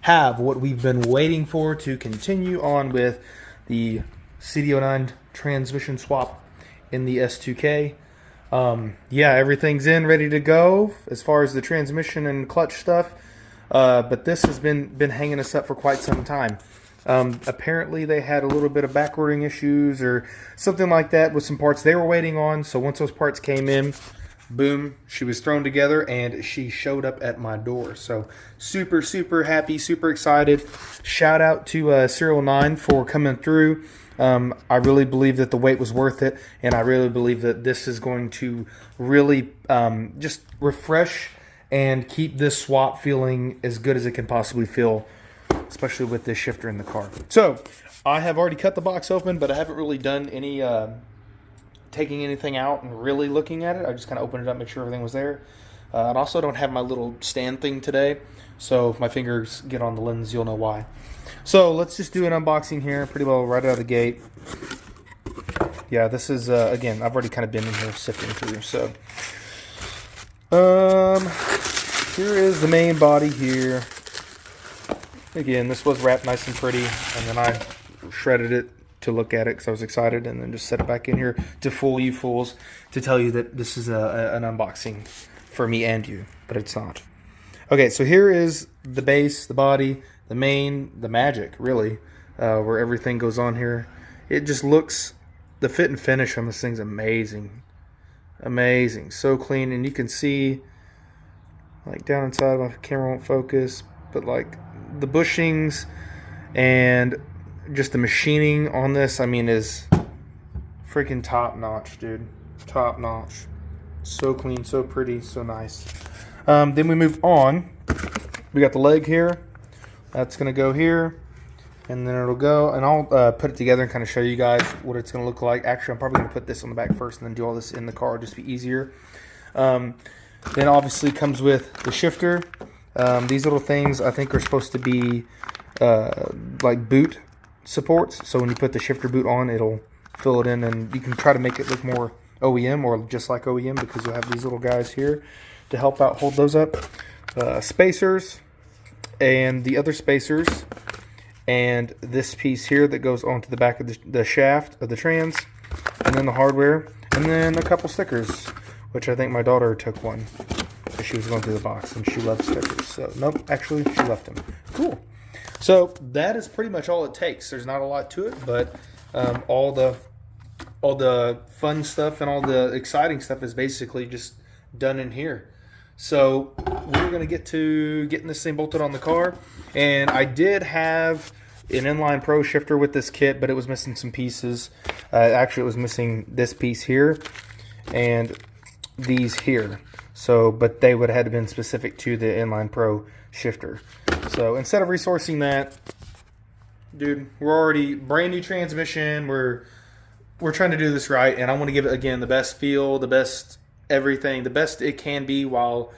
have what we've been waiting for to continue on with the CD009 transmission swap in the S2K. Yeah, everything's in, ready to go as far as the transmission and clutch stuff. But this has been hanging us up for quite some time. Apparently they had a little bit of backwarding issues or something like that with some parts they were waiting on. So once those parts came in, boom, she was thrown together and she showed up at my door. So super, super happy, super excited. Shout out to CD009 for coming through. I really believe that the wait was worth it, and I really believe that this is going to really just refresh and keep this swap feeling as good as it can possibly feel, especially with this shifter in the car. So I have already cut the box open, but I haven't really done any taking anything out and really looking at it. I just kind of opened it up, make sure everything was there. I also don't have my little stand thing today, so if my fingers get on the lens, you'll know why. So let's just do an unboxing here, pretty well right out of the gate. Yeah, this is, again, I've already kind of been in here sifting through. So here is the main body here. Again, this was wrapped nice and pretty, and then I shredded it to look at it because I was excited, and then just set it back in here to fool you fools, to tell you that this is an unboxing for me and you, but it's not. Okay, so here is the base, the body, the main, the magic, really, where everything goes on here. It just looks, the fit and finish on this thing's amazing. Amazing. So clean, and you can see, like, down inside, my camera won't focus, but, like, the bushings and just the machining on this, I mean, is freaking top-notch, dude. Top-notch. So clean, so pretty, so nice. Then we move on. We got the leg here. That's going to go here. And then it'll go. And I'll put it together and kind of show you guys what it's going to look like. Actually, I'm probably going to put this on the back first and then do all this in the car. Just be easier. Then obviously comes with the shifter. These little things I think are supposed to be like boot supports. So when you put the shifter boot on, it'll fill it in. And you can try to make it look more OEM or just like OEM because you'll have these little guys here to help out hold those up. Spacers and the other spacers and this piece here that goes onto the back of the shaft of the trans, and then the hardware, and then a couple stickers, which I think my daughter took one as she was going through the box, and she loves stickers. So nope, actually she left them. Cool. So that is pretty much all it takes. There's not a lot to it, but all the fun stuff and all the exciting stuff is basically just done in here. So we're going to get to getting this thing bolted on the car. And I did have an inline pro shifter with this kit, but it was missing some pieces. Actually, it was missing this piece here and these here. So, but they would have had to been specific to the inline pro shifter. So instead of resourcing that, dude, we're already brand new transmission. We're trying to do this right, and I want to give it, again, the best feel, the best everything, the best it can be, while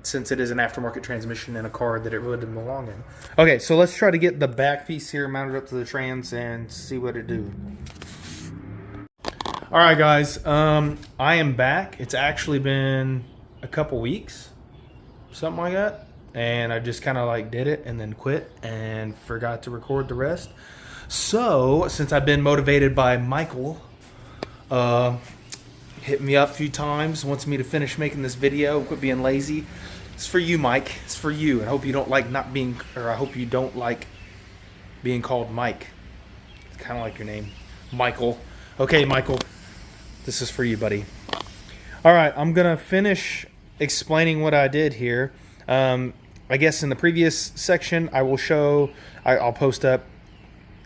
since it is an aftermarket transmission in a car that it really didn't belong in. Okay, so let's try to get the back piece here mounted up to the trans and see what it do. All right, guys, I am back. It's actually been a couple weeks, something like that, and I just kind of like did it and then quit and forgot to record the rest. So since I've been motivated by Michael, hit me up a few times, wants me to finish making this video, quit being lazy. It's for you, Mike. It's for you. And I hope you don't like not being, or I hope you don't like being called Mike. It's kind of like your name, Michael. Okay, Michael, this is for you, buddy. All right, I'm gonna finish explaining what I did here. I guess in the previous section, I will show, I'll post up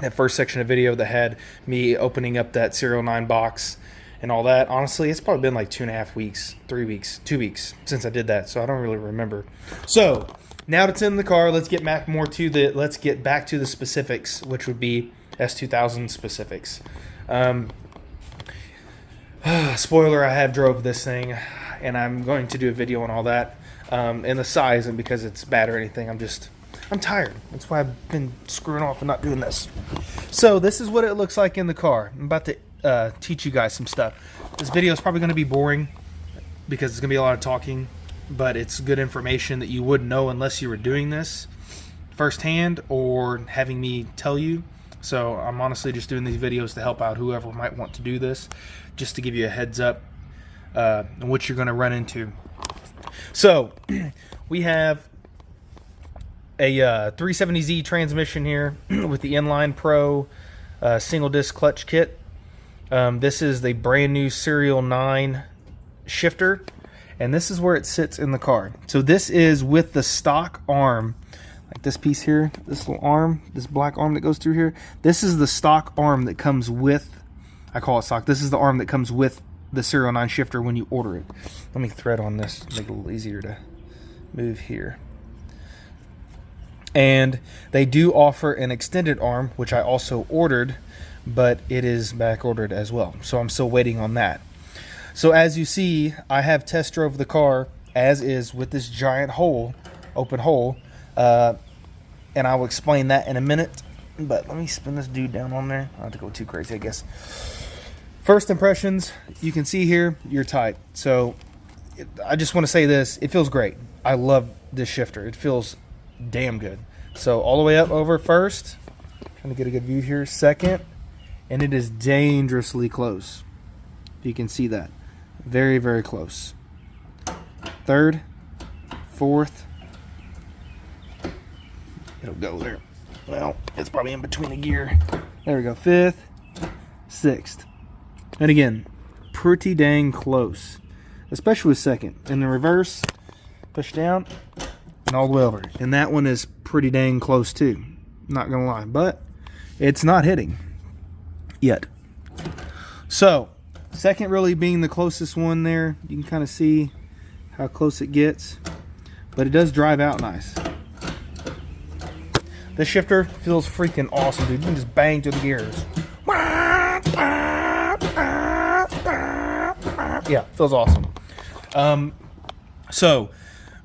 that first section of video that had me opening up that CD009 box and all that. Honestly, it's probably been like 2.5 weeks, 3 weeks, 2 weeks since I did that, so I don't really remember. So now that it's in the car, let's get back to the specifics, which would be S2000 specifics. Spoiler, I have drove this thing, and I'm going to do a video on all that, and the size, and because it's bad or anything, I'm tired. That's why I've been screwing off and not doing this. So this is what it looks like in the car. I'm about to teach you guys some stuff. This video is probably going to be boring because it's going to be a lot of talking, but it's good information that you wouldn't know unless you were doing this. firsthand or having me tell you. So I'm honestly just doing these videos to help out whoever might want to do this, just to give you a heads up on what you're going to run into. So we have a 370Z transmission here with the Inline Pro single disc clutch kit. This is the brand new CD009 shifter, and this is where it sits in the car. So this is with the stock arm, like this piece here, this little arm, this black arm that goes through here. This is the stock arm that comes with, I call it stock, this is the arm that comes with the CD009 shifter when you order it. Let me thread on this, make it a little easier to move here. And they do offer an extended arm, which I also ordered, but it is back ordered as well. So I'm still waiting on that. So as you see, I have test drove the car as is with this giant hole, open hole, and I will explain that in a minute. But let me spin this dude down on there. I don't have to go too crazy, I guess. First impressions, you can see here, you're tight. So I just want to say this, it feels great. I love this shifter. It feels damn good. So all the way up over first, trying to get a good view here, second, and it is dangerously close. You can see that. Very, very close. Third, fourth, it'll go there. Well, it's probably in between the gear. There we go. Fifth, sixth. And again, pretty dang close, especially with second. In the reverse, push down, and all the way over. And that one is pretty dang close too, not gonna lie, but it's not hitting yet. So second really being the closest one there. You can kind of see how close it gets, but it does drive out nice. This shifter feels freaking awesome, dude. You can just bang through the gears. Yeah, feels awesome. So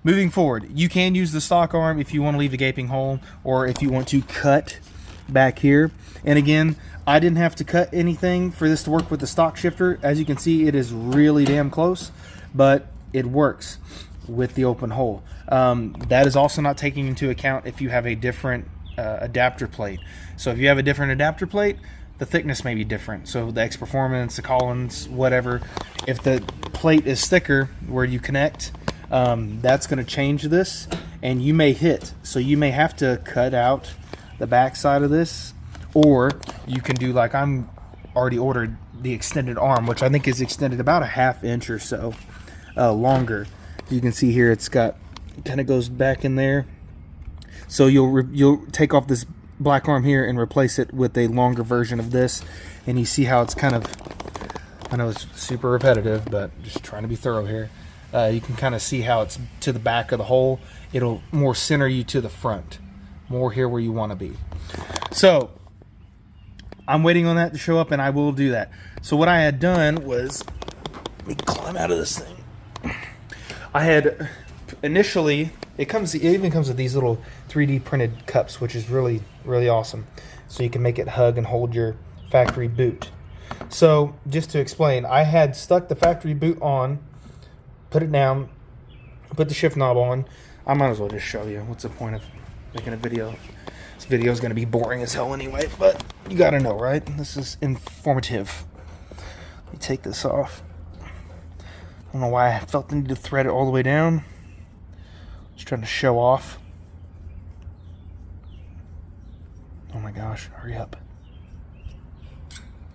moving forward, you can use the stock arm if you want to leave a gaping hole, or if you want to cut back here. And again, I didn't have to cut anything for this to work with the stock shifter. As you can see, it is really damn close, but it works with the open hole. That is also not taking into account if you have a different adapter plate. So if you have a different adapter plate, the thickness may be different. So the X Performance, the Collins, whatever, if the plate is thicker where you connect, that's going to change this, and you may hit. So you may have to cut out the back side of this, or you can do like I'm already ordered, the extended arm, which I think is extended about a ½ inch or so longer. You can see here it's got, it kind of goes back in there. So you'll take off this black arm here and replace it with a longer version of this, and you see how it's kind of, I know it's super repetitive, but just trying to be thorough here. You can kind of see how it's to the back of the hole. It'll more center you to the front, more here where you want to be. So I'm waiting on that to show up, and I will do that. So what I had done was, let me climb out of this thing. I had initially, it even comes with these little 3D printed cups, which is really, really awesome. So you can make it hug and hold your factory boot. So just to explain, I had stuck the factory boot on, put it down, put the shift knob on. I might as well just show you. What's the point of making a video? This video is going to be boring as hell anyway, but you got to know, right? This is informative. Let me take this off. I don't know why I felt the need to thread it all the way down. Just trying to show off. Oh my gosh, hurry up.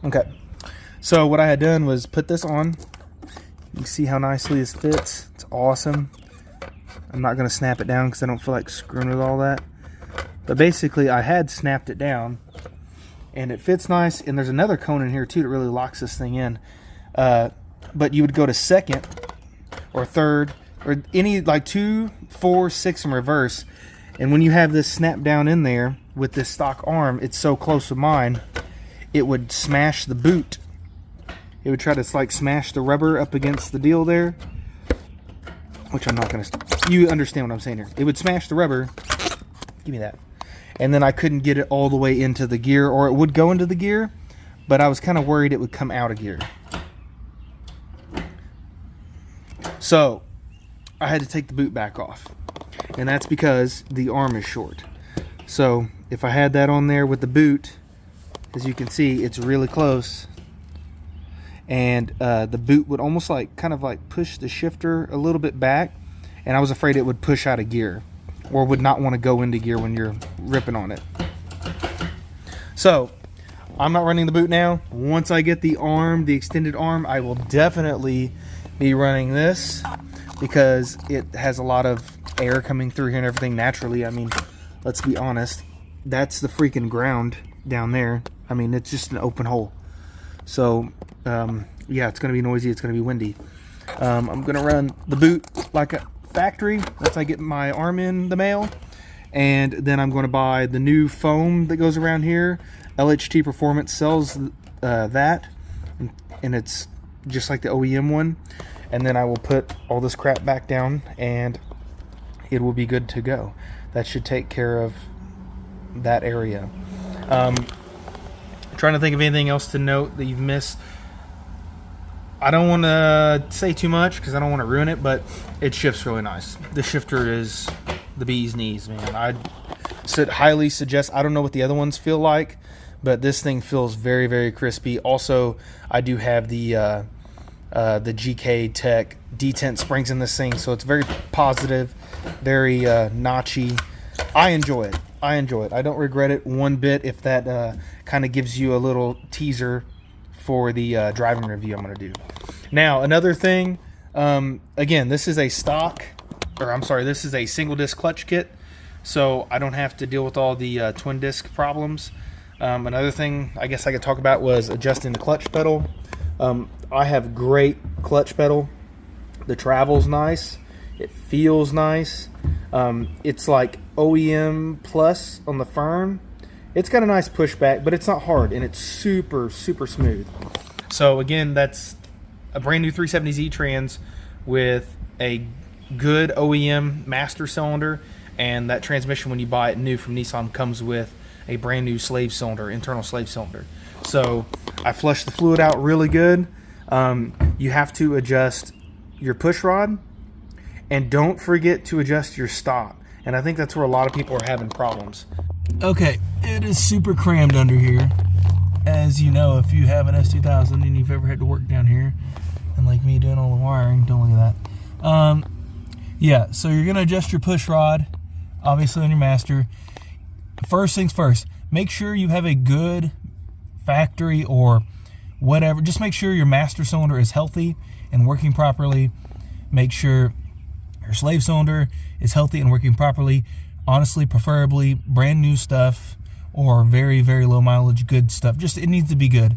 Okay, so what I had done was put this on. You can see how nicely this fits. It's awesome. I'm not going to snap it down because I don't feel like screwing with all that. But basically, I had snapped it down, and it fits nice. And there's another cone in here too that really locks this thing in. But you would go to second or third, or any like 2, 4, 6 in reverse. And when you have this snap down in there with this stock arm, it's so close to mine, it would smash the boot. It would try to like smash the rubber up against the deal there, which I'm not going to, you understand what I'm saying here. It would smash the rubber. Give me that. And then I couldn't get it all the way into the gear, or it would go into the gear, but I was kind of worried it would come out of gear. So I had to take the boot back off, and that's because the arm is short. So if I had that on there with the boot, as you can see, it's really close. And the boot would almost like kind of like push the shifter a little bit back, and I was afraid it would push out of gear or would not want to go into gear when you're ripping on it. So I'm not running the boot now. Once I get the arm, the extended arm, I will definitely be running this, because it has a lot of air coming through here and everything naturally. I mean, let's be honest, that's the freaking ground down there. I mean, it's just an open hole. So yeah, it's gonna be noisy, it's gonna be windy. I'm gonna run the boot like a factory once I get my arm in the mail, and then I'm going to buy the new foam that goes around here. LHT Performance sells that, and it's just like the OEM one. And then I will put all this crap back down, and it will be good to go. That should take care of that area. Trying to think of anything else to note that you've missed. I don't want to say too much because I don't want to ruin it, but it shifts really nice. The shifter is the bee's knees, man. I highly suggest. I don't know what the other ones feel like, but this thing feels very, very crispy. Also, I do have the GK Tech detent springs in this thing, so it's very positive, very notchy. I enjoy it. I don't regret it one bit. If that kind of gives you a little teaser for the driving review I'm going to do. Now, another thing, again, this is a this is a single disc clutch kit, so I don't have to deal with all the twin disc problems. Another thing I guess I could talk about was adjusting the clutch pedal. I have great clutch pedal. The travel's nice. It feels nice. It's like OEM plus on the firm. It's got a nice pushback, but it's not hard, and it's super, super smooth. So again, that's a brand new 370Z trans with a good OEM master cylinder, and that transmission, when you buy it new from Nissan, comes with a brand new slave cylinder, internal slave cylinder. So I flushed the fluid out really good. You have to adjust your push rod, and don't forget to adjust your stop. And I think that's where a lot of people are having problems. Okay, it is super crammed under here. As you know, if you have an S2000 and you've ever had to work down here, and like me doing all the wiring, don't look at that. Yeah, so you're gonna adjust your push rod, obviously on your master. First things first, make sure you have a good factory or whatever. Just make sure your master cylinder is healthy and working properly. Make sure your slave cylinder is healthy and working properly. Honestly, preferably brand new stuff or very, very low mileage good stuff. Just, it needs to be good.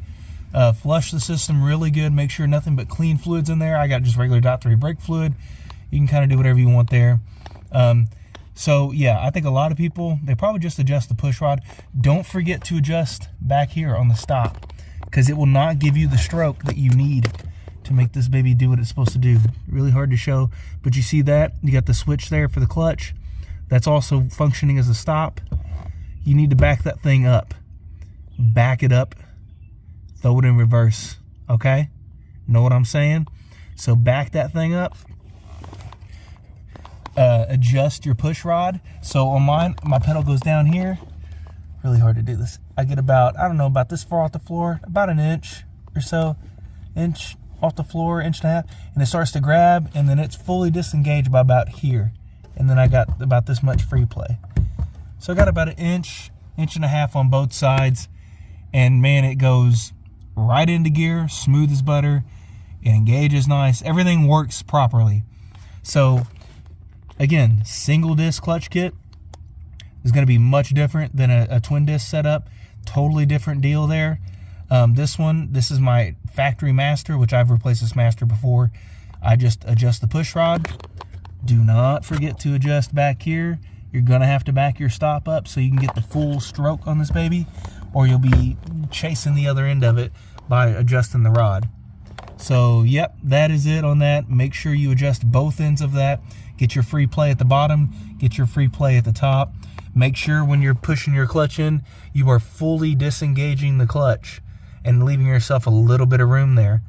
Flush the system really good. Make sure nothing but clean fluids in there. I got just regular .3 brake fluid. You can kind of do whatever you want there. So yeah, I think a lot of people, they probably just adjust the push rod. Don't forget to adjust back here on the stop, because it will not give you the stroke that you need to make this baby do what it's supposed to do. Really hard to show, but you see that? You got the switch there for the clutch. That's also functioning as a stop. You need to back that thing up. Back it up. Throw it in reverse. Okay? Know what I'm saying? So back that thing up. Adjust your push rod. So on mine, my pedal goes down here. Really hard to do this. I get about, I don't know, about this far off the floor. About an inch or so. Inch off the floor, inch and a half. And it starts to grab, and then it's fully disengaged by about here. And then I got about this much free play. So I got about an inch, inch and a half on both sides. And man, it goes right into gear, smooth as butter. It engages nice. Everything works properly. So again, single disc clutch kit is going to be much different than a twin disc setup. Totally different deal there. This is my factory master, which I've replaced this master before. I just adjust the push rod. Do not forget to adjust back here. You're going to have to back your stop up so you can get the full stroke on this baby, or you'll be chasing the other end of it by adjusting the rod. So, yep, that is it on that. Make sure you adjust both ends of that. Get your free play at the bottom. Get your free play at the top. Make sure when you're pushing your clutch in, you are fully disengaging the clutch and leaving yourself a little bit of room there.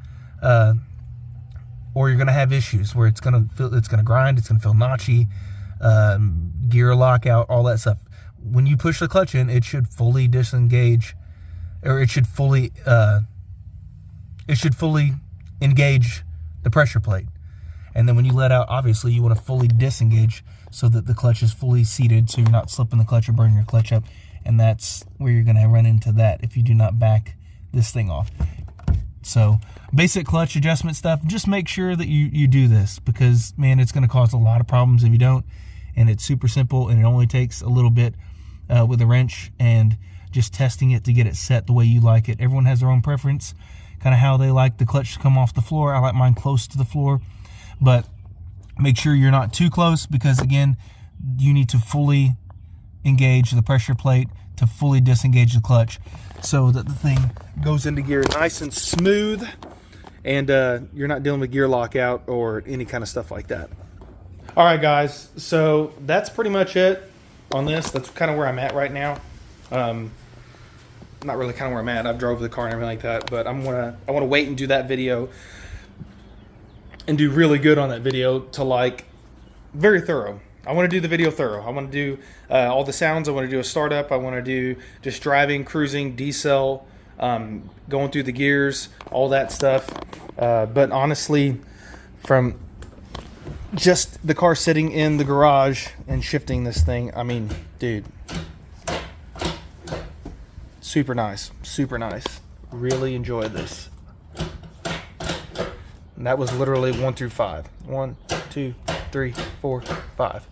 Or you're going to have issues where it's going to grind, it's going to feel notchy, gear lockout, all that stuff. when you push the clutch in, it should fully disengage, or it should fully engage the pressure plate. And then when you let out, obviously you want to fully disengage so that the clutch is fully seated, so you're not slipping the clutch or burning your clutch up. And that's where you're going to run into that if you do not back this thing off. So basic clutch adjustment stuff, just make sure that you do this, because man, it's going to cause a lot of problems if you don't. And it's super simple, and it only takes a little bit with a wrench and just testing it to get it set the way you like it. Everyone has their own preference, kind of how they like the clutch to come off the floor. I like mine close to the floor, but make sure you're not too close, because again, you need to fully engage the pressure plate to fully disengage the clutch so that the thing goes into gear nice and smooth, and you're not dealing with gear lockout or any kind of stuff like that. All right, guys, so that's pretty much it on this. That's kind of where I'm at right now. Not really kind of where I'm at. I've drove the car and everything like that, but I want to wait and do that video and do really good on that video to, like, very thorough. I want to do the video thorough. I want to do all the sounds. I want to do a startup. I want to do just driving, cruising, decel, going through the gears, all that stuff. But honestly, from just the car sitting in the garage and shifting this thing, I mean, dude, super nice, super nice. Really enjoyed this. And that was literally 1 through 5. 1, 2, 3, 4, 5,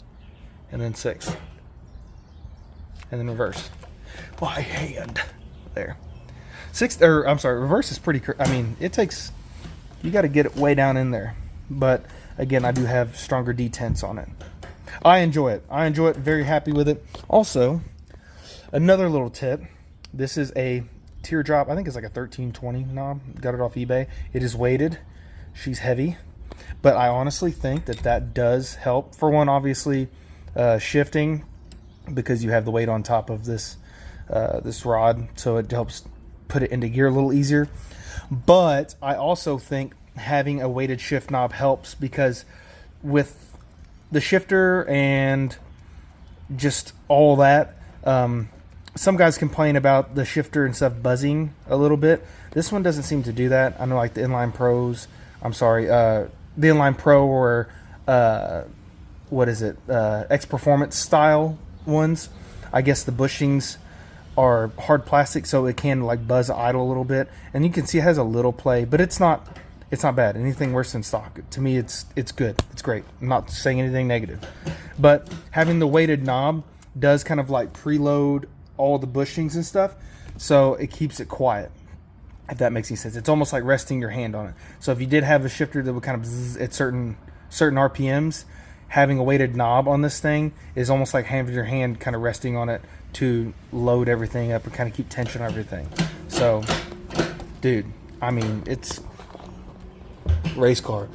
and then 6, and then reverse by hand there. 6, or I'm sorry, reverse is pretty. I mean, it takes, you got to get it way down in there. But again, I do have stronger detents on it. I enjoy it. I enjoy it. Very happy with it. Also, another little tip. This is a teardrop. I think it's like a 1320 knob. Got it off eBay. It is weighted. She's heavy. But I honestly think that that does help. For one, obviously, shifting, because you have the weight on top of this this rod, so it helps put it into gear a little easier. But I also think having a weighted shift knob helps, because with the shifter and just all that, some guys complain about the shifter and stuff buzzing a little bit. This one doesn't seem to do that. I know, like the Inline Pros, I'm sorry, the Inline Pro, or what is it, X Performance style ones, I guess the bushings are hard plastic, so it can like buzz idle a little bit, and you can see it has a little play, but it's not bad. Anything worse than stock. To me, it's good. It's great. I'm not saying anything negative, but having the weighted knob does kind of like preload all the bushings and stuff, so it keeps it quiet, if that makes any sense. It's almost like resting your hand on it. So if you did have a shifter that would kind of zzz at certain RPMs, having a weighted knob on this thing is almost like having your hand kind of resting on it to load everything up and kind of keep tension on everything. So, dude, I mean, it's race car.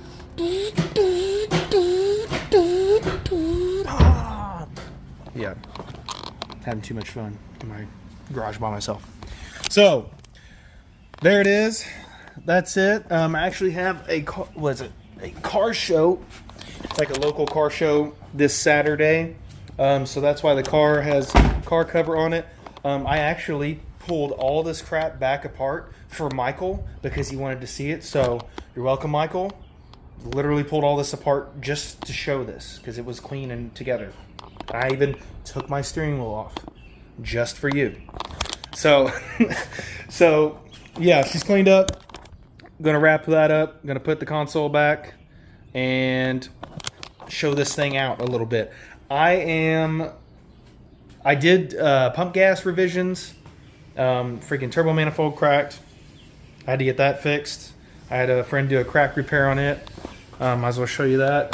Yeah, having too much fun in my garage by myself. So there it is. That's it. I actually have a car, a car show. It's like a local car show this Saturday. So that's why the car has car cover on it. I actually pulled all this crap back apart for Michael because he wanted to see it. So you're welcome, Michael. Literally pulled all this apart just to show this because it was clean and together. I even took my steering wheel off just for you. So, yeah, she's cleaned up. I'm gonna wrap that up. I'm gonna put the console back and show this thing out a little bit. I did pump gas revisions. Freaking turbo manifold cracked. I had to get that fixed. I had a friend do a crack repair on it. Might as well show you that.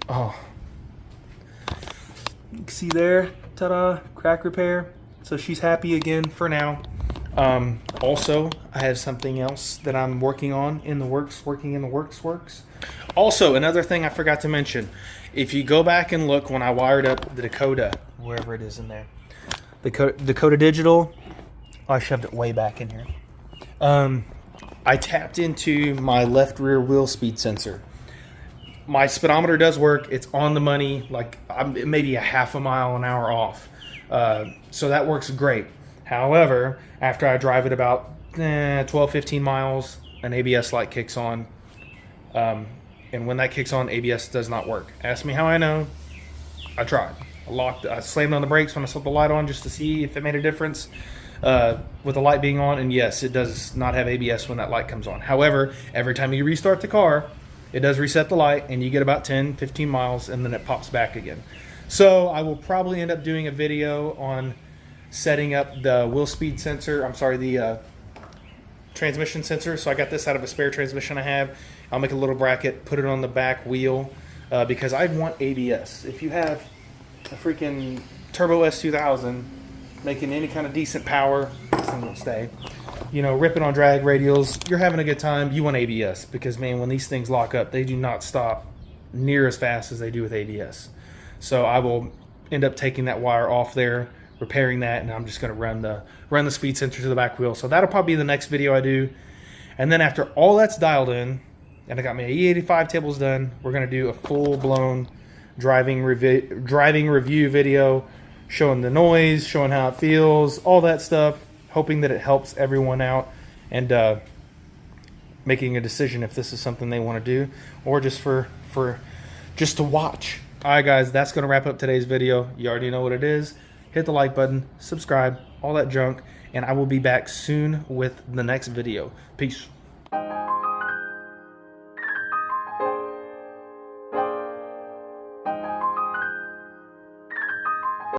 Oh, you can see there, ta-da, crack repair. So she's happy again for now. Also, I have something else that I'm working in the works. Also, another thing I forgot to mention. If you go back and look when I wired up the Dakota, wherever it is in there, the Dakota Digital, I shoved it way back in here. I tapped into my left rear wheel speed sensor. My speedometer does work. It's on the money, like maybe a half a mile an hour off. So that works great. However, after I drive it about 12, 15 miles, an ABS light kicks on. And when that kicks on, ABS does not work. Ask me how I know. I tried. I slammed on the brakes when I set the light on just to see if it made a difference with the light being on. And yes, it does not have ABS when that light comes on. However, every time you restart the car, it does reset the light and you get about 10, 15 miles and then it pops back again. So I will probably end up doing a video on setting up the wheel speed sensor. I'm sorry, the transmission sensor. So I got this out of a spare transmission I have. I'll make a little bracket, put it on the back wheel because I want ABS. If you have a freaking turbo S2000 making any kind of decent power, this thing won't stay. You know, ripping on drag radials, you're having a good time, you want ABS because, man, when these things lock up, they do not stop near as fast as they do with ABS. So I will end up taking that wire off there, repairing that, and I'm just going to run the speed sensor to the back wheel. So that'll probably be the next video I do. And then after all that's dialed in, and I got my E85 tables done, we're going to do a full-blown driving review video showing the noise, showing how it feels, all that stuff, hoping that it helps everyone out and making a decision if this is something they want to do or just for just to watch. All right, guys, that's going to wrap up today's video. You already know what it is. Hit the like button, subscribe, all that junk, and I will be back soon with the next video. Peace.